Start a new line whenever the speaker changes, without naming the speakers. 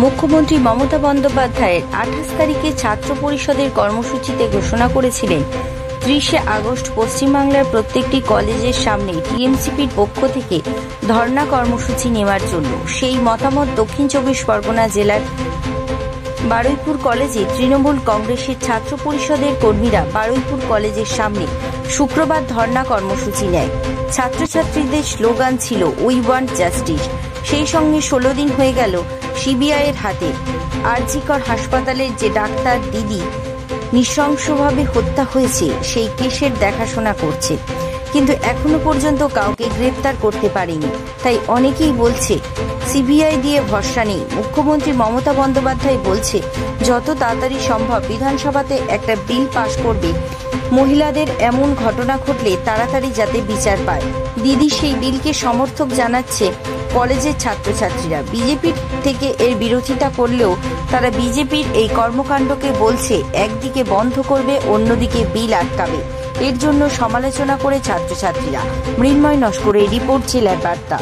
মুখ্যমন্ত্রী মমতা বন্দ্যোপাধ্যায়ের 28 তারিখে ছাত্র পরিষদের কর্মসূচিতে ঘোষণা করেছিলেন 30শে আগস্ট পশ্চিমবাংলার প্রত্যেকটি কলেজের সামনে টিএমসিপির পক্ষ থেকে ধর্ণা কর্মসূচি নেওয়ার জন্য। সেই মতামত দক্ষিণ 24 পরগনা জেলার বারুইপুর কলেজে তৃণমূল কংগ্রেসের ছাত্র পরিষদের কর্মীরা বারুইপুর কলেজের সামনে শুক্রবার ধর্ণা কর্মসূচি নেয়। ছাত্রছাত্রীদের স্লোগান ছিল উই ওয়ান্ট জাস্টিস। সেই সঙ্গে 16 দিন হয়ে গেল সিবিআইয়ের হাতে আরজিকর হাসপাতালের যে ডাক্তার দিদি নৃশংসভাবে হত্যা হয়েছে সেই কেসের দেখাশোনা করছে, কিন্তু এখনো পর্যন্ত কাউকে গ্রেপ্তার করতে পারেনি। তাই অনেকেই বলছে সিবিআই দিয়ে ভরসা নেই। মুখ্যমন্ত্রী মমতা বন্দ্যোপাধ্যায় বলছে যত তাড়াতাড়ি সম্ভব বিধানসভাতে একটা বিল পাশ করবে, মহিলাদের এমন ঘটনা ঘটলে তাড়াতাড়ি যাতে বিচার পায়। দিদি সেই বিলকে সমর্থক জানাচ্ছে কলেজের ছাত্রছাত্রীরা। বিজেপির থেকে এর বিরোধিতা করলেও তারা বিজেপির এই কর্মকাণ্ডকে বলছে একদিকে বন্ধ করবে, অন্যদিকে বিল আটকাবে। এর জন্য সমালোচনা করে ছাত্রছাত্রীরা। মৃন্ময় নস্করের রিপোর্ট, জেলার বার্তা।